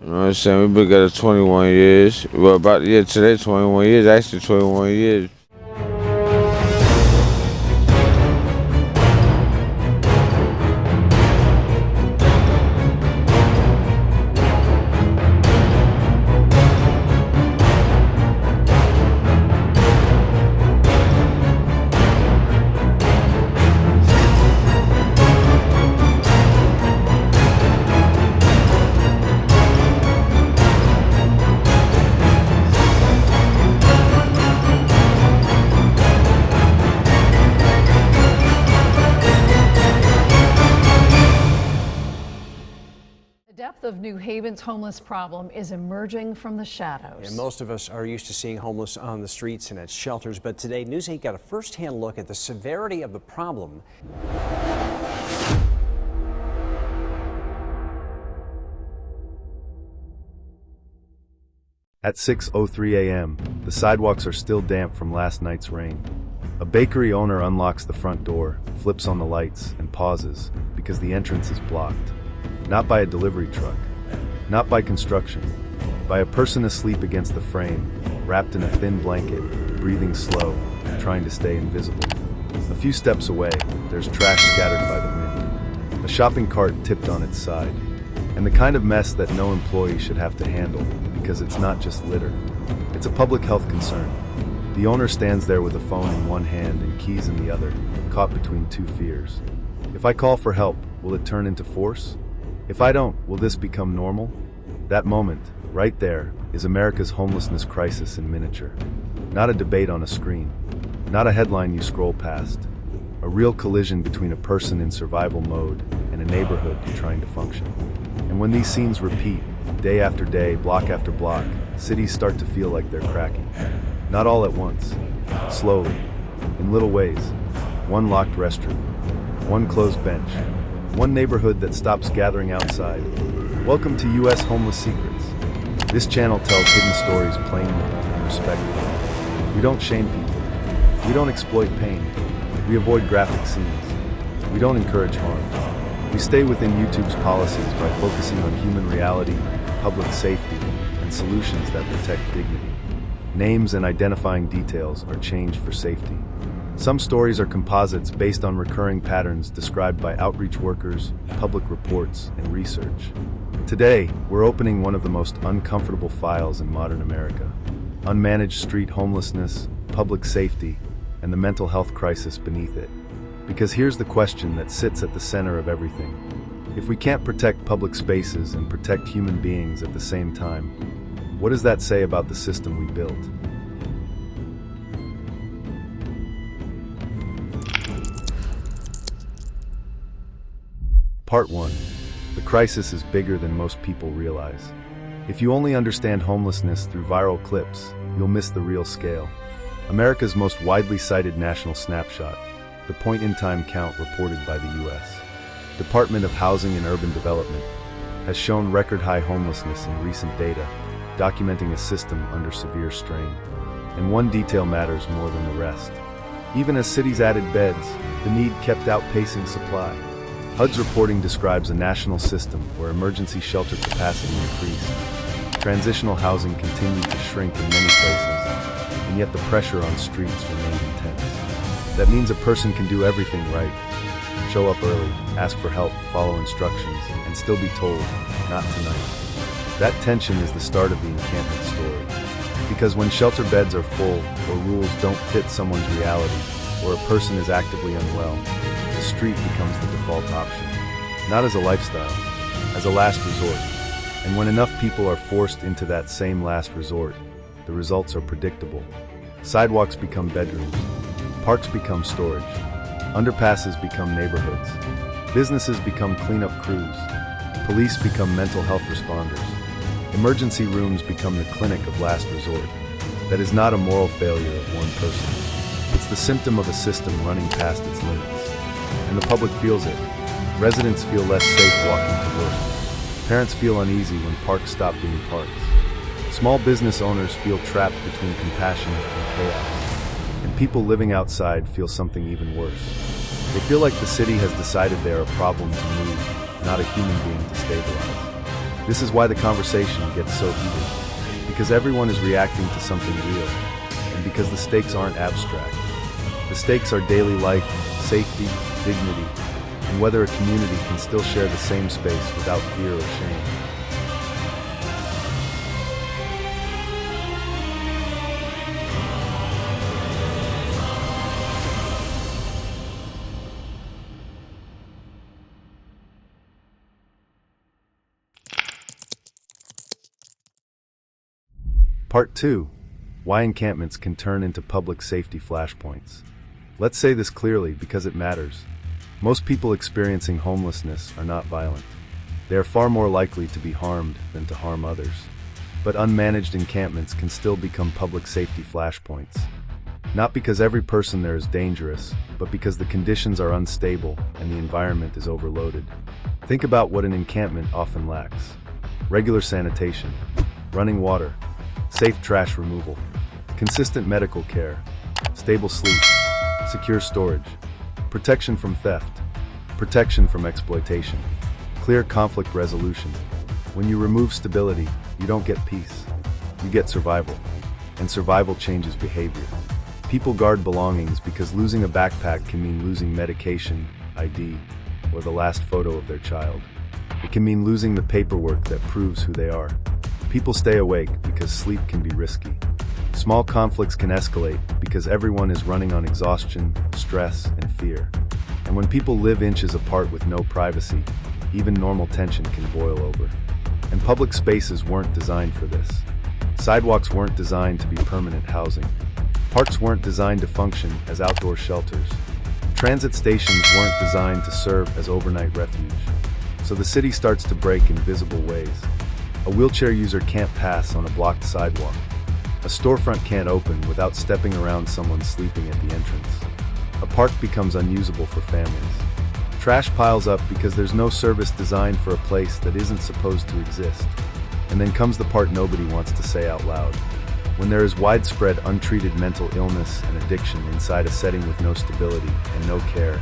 You know what I'm saying? We've been together 21 years. Well, about, yeah, today 21 years, actually 21 years. The depth of New Haven's homeless problem is emerging from the shadows. And most of us are used to seeing homeless on the streets and at shelters, but today News 8 got a first-hand look at the severity of the problem. At 6:03 a.m., the sidewalks are still damp from last night's rain. A bakery owner unlocks the front door, flips on the lights, and pauses because the entrance is blocked. Not by a delivery truck, not by construction, by a person asleep against the frame, wrapped in a thin blanket, breathing slow, trying to stay invisible. A few steps away, there's trash scattered by the wind, a shopping cart tipped on its side, and the kind of mess that no employee should have to handle, because it's not just litter. It's a public health concern. The owner stands there with a phone in one hand and keys in the other, caught between two fears. If I call for help, will it turn into force? If I don't, will this become normal? That moment, right there, is America's homelessness crisis in miniature. Not a debate on a screen, not a headline you scroll past. A real collision between a person in survival mode and a neighborhood trying to function. And when these scenes repeat, day after day, block after block, cities start to feel like they're cracking. Not all at once, slowly, in little ways. One locked restroom, one closed bench, one neighborhood that stops gathering outside. Welcome to U.S. Homeless Secrets. This channel tells hidden stories plainly and respectfully. We don't shame people. We don't exploit pain. We avoid graphic scenes. We don't encourage harm. We stay within YouTube's policies by focusing on human reality, public safety, and solutions that protect dignity. Names and identifying details are changed for safety. Some stories are composites based on recurring patterns described by outreach workers, public reports, and research. Today, we're opening one of the most uncomfortable files in modern America: unmanaged street homelessness, public safety, and the mental health crisis beneath it. Because here's the question that sits at the center of everything. If we can't protect public spaces and protect human beings at the same time, what does that say about the system we built? Part 1. The crisis is bigger than most people realize. If you only understand homelessness through viral clips, you'll miss the real scale. America's most widely cited national snapshot, the point-in-time count reported by the U.S. Department of Housing and Urban Development, has shown record-high homelessness in recent data, documenting a system under severe strain. And one detail matters more than the rest. Even as cities added beds, the need kept outpacing supply. HUD's reporting describes a national system where emergency shelter capacity increased. Transitional housing continued to shrink in many places, and yet the pressure on streets remained intense. That means a person can do everything right. Show up early, ask for help, follow instructions, and still be told, not tonight. That tension is the start of the encampment story. Because when shelter beds are full, or rules don't fit someone's reality, or a person is actively unwell, the street becomes the default option. Not as a lifestyle, as a last resort. And when enough people are forced into that same last resort, the results are predictable. Sidewalks become bedrooms. Parks become storage. Underpasses become neighborhoods. Businesses become cleanup crews. Police become mental health responders. Emergency rooms become the clinic of last resort. That is not a moral failure of one person. It's the symptom of a system running past its limits. And the public feels it. Residents feel less safe walking to work. Parents feel uneasy when parks stop being parks. Small business owners feel trapped between compassion and chaos. And people living outside feel something even worse. They feel like the city has decided they are a problem to move, not a human being to stabilize. This is why the conversation gets so heated. Because everyone is reacting to something real, and because the stakes aren't abstract. The stakes are daily life, safety, dignity, and whether a community can still share the same space without fear or shame. Part 2. Why encampments can turn into public safety flashpoints. Let's say this clearly because it matters. Most people experiencing homelessness are not violent. They are far more likely to be harmed than to harm others. But unmanaged encampments can still become public safety flashpoints. Not because every person there is dangerous, but because the conditions are unstable and the environment is overloaded. Think about what an encampment often lacks. Regular sanitation, running water, safe trash removal, consistent medical care, stable sleep, secure storage, protection from theft, protection from exploitation, clear conflict resolution. When you remove stability, you don't get peace, you get survival, and survival changes behavior. People guard belongings because losing a backpack can mean losing medication, ID, or the last photo of their child. It can mean losing the paperwork that proves who they are. People stay awake because sleep can be risky. Small conflicts can escalate because everyone is running on exhaustion, stress, and fear. And when people live inches apart with no privacy, even normal tension can boil over. And public spaces weren't designed for this. Sidewalks weren't designed to be permanent housing. Parks weren't designed to function as outdoor shelters. Transit stations weren't designed to serve as overnight refuge. So the city starts to break in visible ways. A wheelchair user can't pass on a blocked sidewalk. A storefront can't open without stepping around someone sleeping at the entrance. A park becomes unusable for families. Trash piles up because there's no service designed for a place that isn't supposed to exist. And then comes the part nobody wants to say out loud. When there is widespread untreated mental illness and addiction inside a setting with no stability and no care,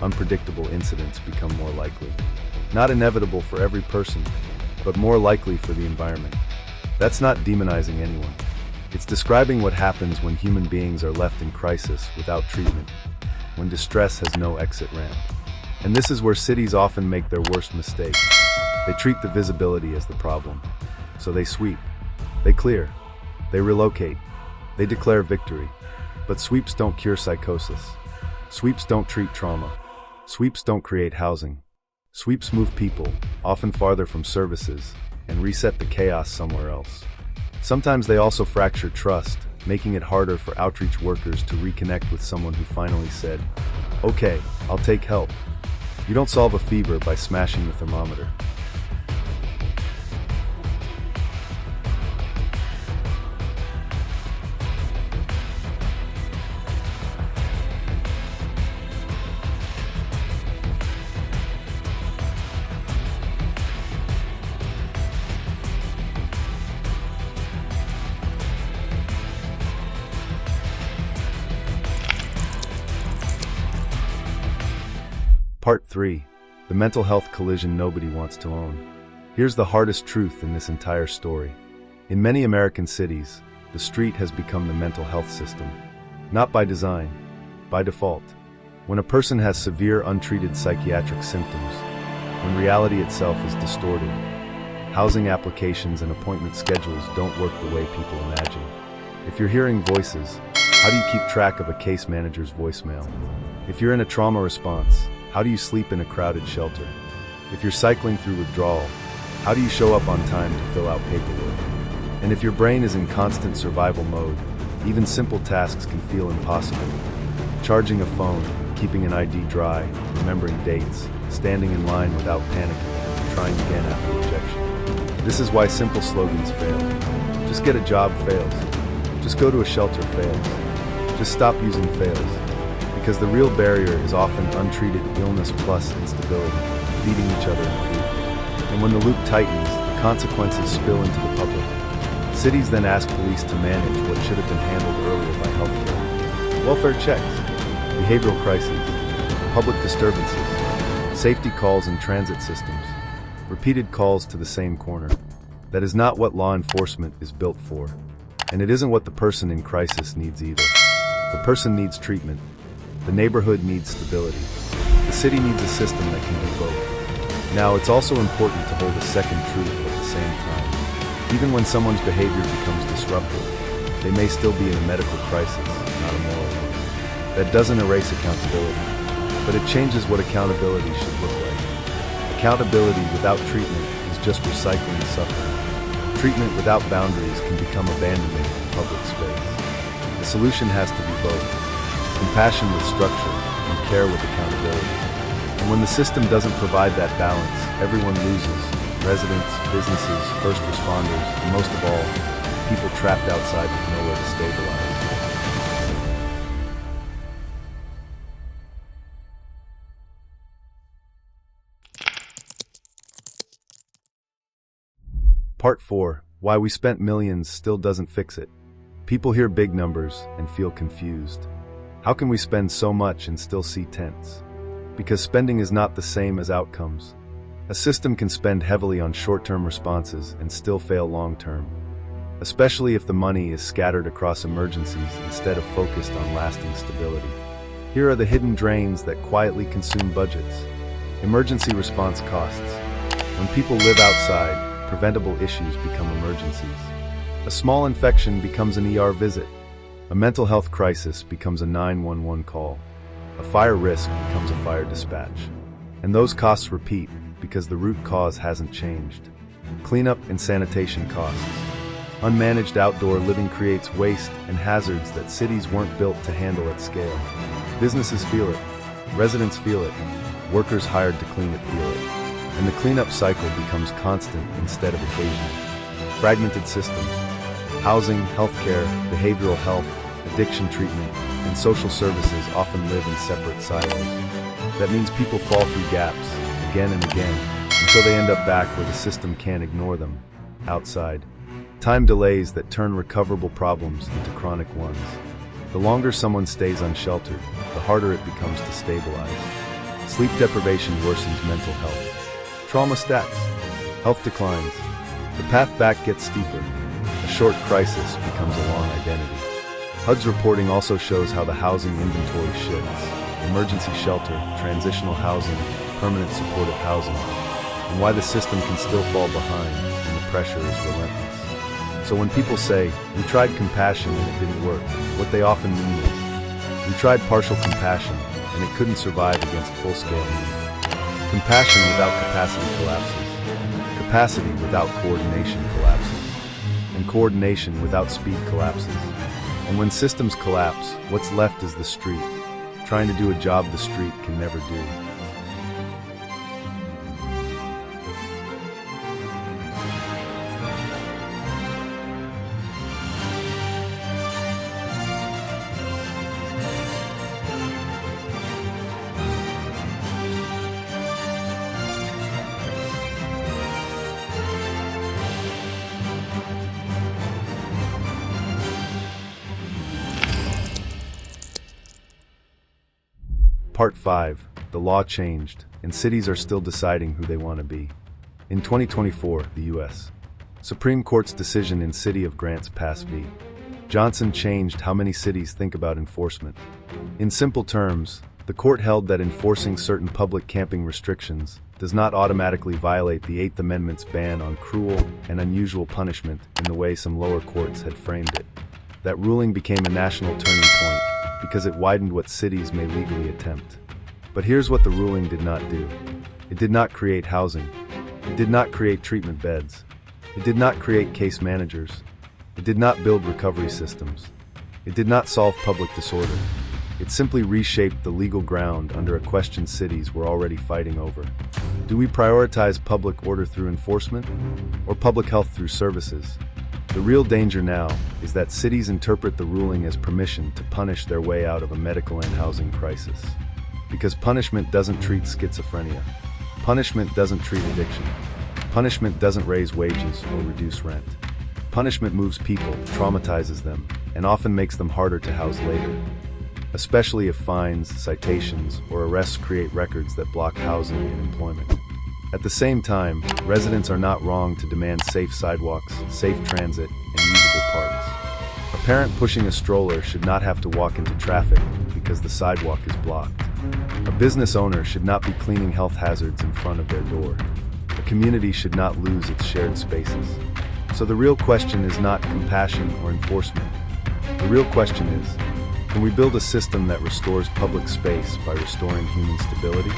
unpredictable incidents become more likely. Not inevitable for every person, but more likely for the environment. That's not demonizing anyone. It's describing what happens when human beings are left in crisis without treatment, when distress has no exit ramp. And this is where cities often make their worst mistakes. They treat the visibility as the problem. So they sweep, they clear, they relocate, they declare victory. But sweeps don't cure psychosis. Sweeps don't treat trauma. Sweeps don't create housing. Sweeps move people, often farther from services, and reset the chaos somewhere else. Sometimes they also fracture trust, making it harder for outreach workers to reconnect with someone who finally said, "Okay, I'll take help." You don't solve a fever by smashing the thermometer. Part 3. The mental health collision nobody wants to own. Here's the hardest truth in this entire story. In many American cities, the street has become the mental health system. Not by design, by default. When a person has severe untreated psychiatric symptoms, when reality itself is distorted, housing applications and appointment schedules don't work the way people imagine. If you're hearing voices, how do you keep track of a case manager's voicemail? If you're in a trauma response, how do you sleep in a crowded shelter? If you're cycling through withdrawal, how do you show up on time to fill out paperwork? And if your brain is in constant survival mode, even simple tasks can feel impossible. Charging a phone, keeping an ID dry, remembering dates, standing in line without panicking, and trying again after rejection. This is why simple slogans fail. Just get a job fails. Just go to a shelter fails. Just stop using fails. Because the real barrier is often untreated illness plus instability, feeding each other in food. And when the loop tightens, the consequences spill into the public. Cities then ask police to manage what should have been handled earlier by healthcare. Welfare checks, behavioral crises, public disturbances, safety calls and transit systems. repeated calls to the same corner. That is not what law enforcement is built for. And it isn't what the person in crisis needs either. The person needs treatment. The neighborhood needs stability. The city needs a system that can do both. Now, it's also important to hold a second truth at the same time. Even when someone's behavior becomes disruptive, they may still be in a medical crisis, not a moral one. That doesn't erase accountability, but it changes what accountability should look like. Accountability without treatment is just recycling suffering. Treatment without boundaries can become abandonment of public space. The solution has to be both: compassion with structure and care with accountability. And when the system doesn't provide that balance, everyone loses: residents, businesses, first responders, and most of all, people trapped outside with nowhere to stabilize. Part 4. Why we spent millions still doesn't fix it. People hear big numbers and feel confused. How can we spend so much and still see tents? Because spending is not the same as outcomes. A system can spend heavily on short-term responses and still fail long-term, especially if the money is scattered across emergencies instead of focused on lasting stability. Here are the hidden drains that quietly consume budgets. Emergency response costs. When people live outside, preventable issues become emergencies. A small infection becomes an ER visit. A mental health crisis becomes a 911 call. A fire risk becomes a fire dispatch. And those costs repeat because the root cause hasn't changed. Cleanup and sanitation costs. Unmanaged outdoor living creates waste and hazards that cities weren't built to handle at scale. Businesses feel it. Residents feel it. Workers hired to clean it feel it. And the cleanup cycle becomes constant instead of occasional. Fragmented systems. Housing, healthcare, behavioral health, addiction treatment, and social services often live in separate silos. That means people fall through gaps, again and again, until they end up back where the system can't ignore them, outside. Time delays that turn recoverable problems into chronic ones. The longer someone stays unsheltered, the harder it becomes to stabilize. Sleep deprivation worsens mental health. Trauma stacks. Health declines. The path back gets steeper. A short crisis becomes a long identity. HUD's reporting also shows how the housing inventory shifts. Emergency shelter, transitional housing, permanent supportive housing, and why the system can still fall behind when the pressure is relentless. So when people say, "We tried compassion and it didn't work," what they often mean is, "We tried partial compassion and it couldn't survive against full-scale need." Compassion without capacity collapses. Capacity without coordination collapses. And coordination without speed collapses. And when systems collapse, what's left is the street, trying to do a job the street can never do. Part 5. The law changed, and cities are still deciding who they want to be. In 2024, the U.S. Supreme Court's decision in City of Grants Pass v. Johnson changed how many cities think about enforcement. In simple terms, the court held that enforcing certain public camping restrictions does not automatically violate the Eighth Amendment's ban on cruel and unusual punishment in the way some lower courts had framed it. That ruling became a national turning point because it widened what cities may legally attempt. But here's what the ruling did not do. It did not create housing. It did not create treatment beds. It did not create case managers. It did not build recovery systems. It did not solve public disorder. It simply reshaped the legal ground under a question cities were already fighting over. Do we prioritize public order through enforcement or public health through services? The real danger now is that cities interpret the ruling as permission to punish their way out of a medical and housing crisis. Because punishment doesn't treat schizophrenia. Punishment doesn't treat addiction. Punishment doesn't raise wages or reduce rent. Punishment moves people, traumatizes them, and often makes them harder to house later. Especially if fines, citations, or arrests create records that block housing and employment. At the same time, residents are not wrong to demand safe sidewalks, safe transit, and usable parks. A parent pushing a stroller should not have to walk into traffic because the sidewalk is blocked. A business owner should not be cleaning health hazards in front of their door. A community should not lose its shared spaces. So the real question is not compassion or enforcement. The real question is, can we build a system that restores public space by restoring human stability?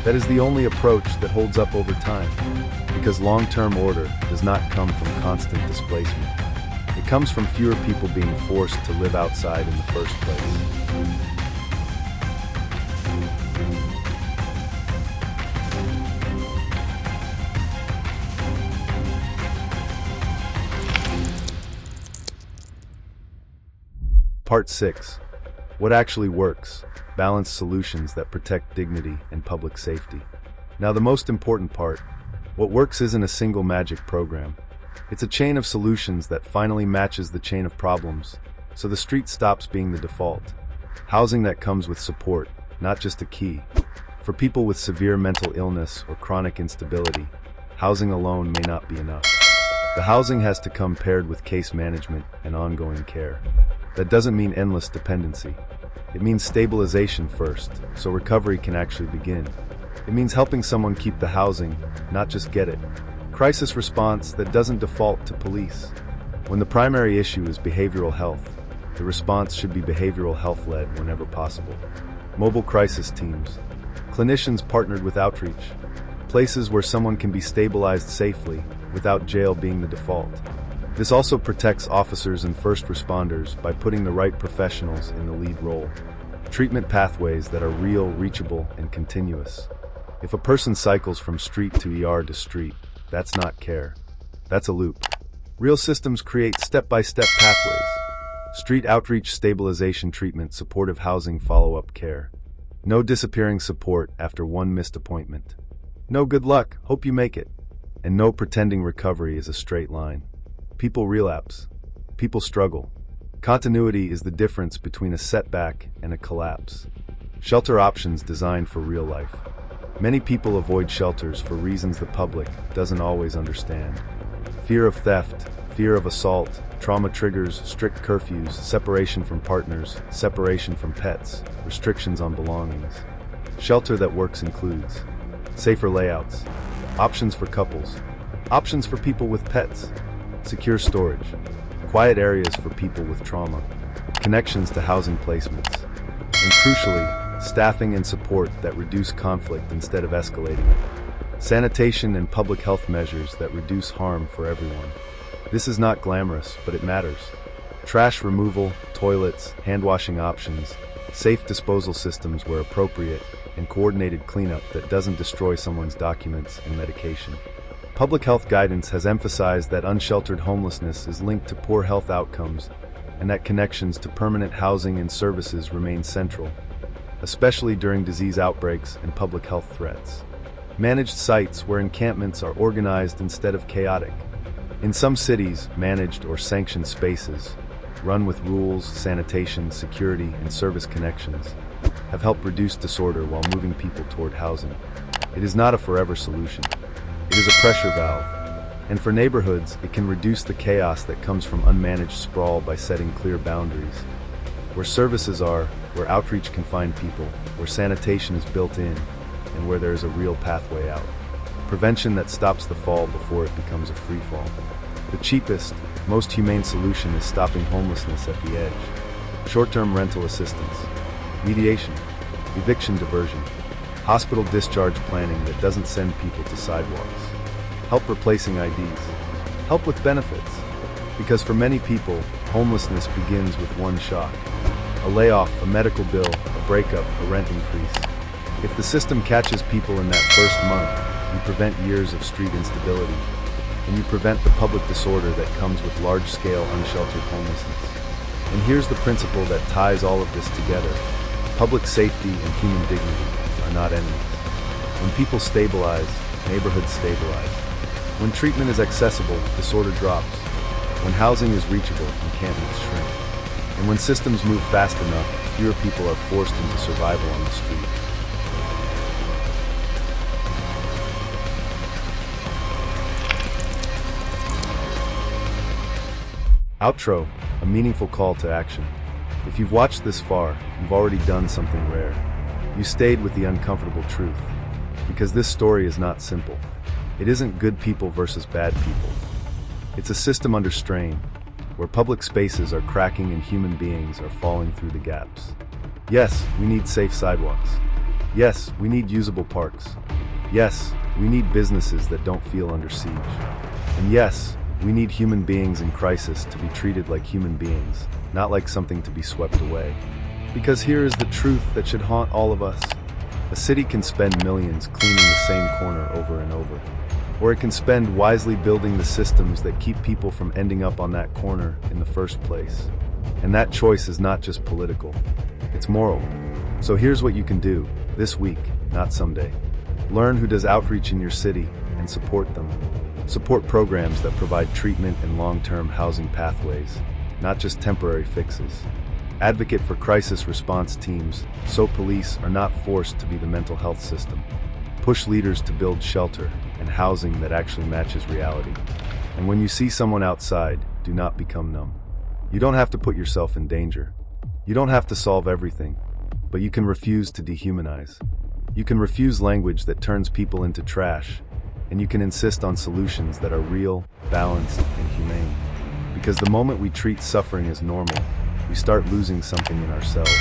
That is the only approach that holds up over time, because long-term order does not come from constant displacement. It comes from fewer people being forced to live outside in the first place. Part 6. What actually works? Balanced solutions that protect dignity and public safety. Now the most important part, what works isn't a single magic program. It's a chain of solutions that finally matches the chain of problems, so the street stops being the default. Housing that comes with support, not just a key. For people with severe mental illness or chronic instability, housing alone may not be enough. The housing has to come paired with case management and ongoing care. That doesn't mean endless dependency. It means stabilization first, so recovery can actually begin. It means helping someone keep the housing, not just get it. Crisis response that doesn't default to police. When the primary issue is behavioral health, the response should be behavioral health-led whenever possible. Mobile crisis teams, clinicians partnered with outreach, places where someone can be stabilized safely without jail being the default. This also protects officers and first responders by putting the right professionals in the lead role. Treatment pathways that are real, reachable, and continuous. If a person cycles from street to ER to street, that's not care. That's a loop. Real systems create step-by-step pathways. Street outreach, stabilization treatment, supportive housing, follow-up care. No disappearing support after one missed appointment. No good luck, hope you make it. And no pretending recovery is a straight line. People relapse. People struggle. Continuity is the difference between a setback and a collapse. Shelter options designed for real life. Many people avoid shelters for reasons the public doesn't always understand. Fear of theft, fear of assault, trauma triggers, strict curfews, separation from partners, separation from pets, restrictions on belongings. Shelter that works includes safer layouts, options for couples, options for people with pets, secure storage, quiet areas for people with trauma, connections to housing placements, and crucially, staffing and support that reduce conflict instead of escalating it. Sanitation and public health measures that reduce harm for everyone. This is not glamorous, but it matters. Trash removal, toilets, hand-washing options, safe disposal systems where appropriate, and coordinated cleanup that doesn't destroy someone's documents and medication. Public health guidance has emphasized that unsheltered homelessness is linked to poor health outcomes and that connections to permanent housing and services remain central, especially during disease outbreaks and public health threats. Managed sites where encampments are organized instead of chaotic. In some cities, managed or sanctioned spaces, run with rules, sanitation, security, and service connections, have helped reduce disorder while moving people toward housing. It is not a forever solution. It is a pressure valve, and for neighborhoods, it can reduce the chaos that comes from unmanaged sprawl by setting clear boundaries. Where services are, where outreach can find people, where sanitation is built in, and where there is a real pathway out. Prevention that stops the fall before it becomes a free fall. The cheapest, most humane solution is stopping homelessness at the edge. Short-term rental assistance, mediation, eviction diversion, hospital discharge planning that doesn't send people to sidewalks. Help replacing IDs. Help with benefits. Because for many people, homelessness begins with one shock. A layoff, a medical bill, a breakup, a rent increase. If the system catches people in that first month, you prevent years of street instability, and you prevent the public disorder that comes with large-scale unsheltered homelessness. And here's the principle that ties all of this together. Public safety and human dignity are not enemies. When people stabilize, neighborhoods stabilize. When treatment is accessible, disorder drops. When housing is reachable, encampments shrink. And when systems move fast enough, fewer people are forced into survival on the street. Outro, a meaningful call to action. If you've watched this far, you've already done something rare. You stayed with the uncomfortable truth. Because this story is not simple. It isn't good people versus bad people. It's a system under strain, where public spaces are cracking and human beings are falling through the gaps. Yes, we need safe sidewalks. Yes, we need usable parks. Yes, we need businesses that don't feel under siege. And yes, we need human beings in crisis to be treated like human beings, not like something to be swept away. Because here is the truth that should haunt all of us. A city can spend millions cleaning the same corner over and over. Or it can spend wisely building the systems that keep people from ending up on that corner in the first place. And that choice is not just political, it's moral. So here's what you can do, this week, not someday. Learn who does outreach in your city and support them. Support programs that provide treatment and long-term housing pathways, not just temporary fixes. Advocate for crisis response teams so police are not forced to be the mental health system. Push leaders to build shelter and housing that actually matches reality. And when you see someone outside, do not become numb. You don't have to put yourself in danger. You don't have to solve everything, but you can refuse to dehumanize. You can refuse language that turns people into trash, and you can insist on solutions that are real, balanced, and humane. Because the moment we treat suffering as normal, we start losing something in ourselves.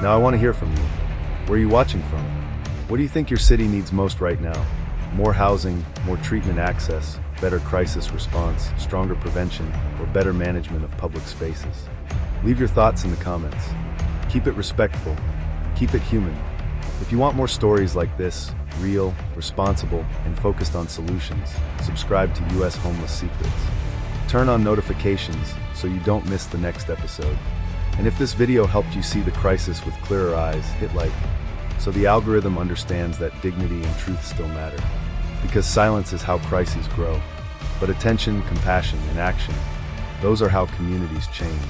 Now I want to hear from you. Where are you watching from? What do you think your city needs most right now? More housing, more treatment access, better crisis response, stronger prevention, or better management of public spaces? Leave your thoughts in the comments. Keep it respectful. Keep it human. If you want more stories like this, real, responsible, and focused on solutions, subscribe to US Homeless Secrets. Turn on notifications so you don't miss the next episode. And if this video helped you see the crisis with clearer eyes, hit like, so the algorithm understands that dignity and truth still matter. Because silence is how crises grow. But attention, compassion, and action, those are how communities change.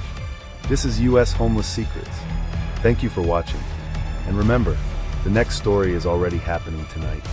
This is US Homeless Secrets. Thank you for watching. And remember, the next story is already happening tonight.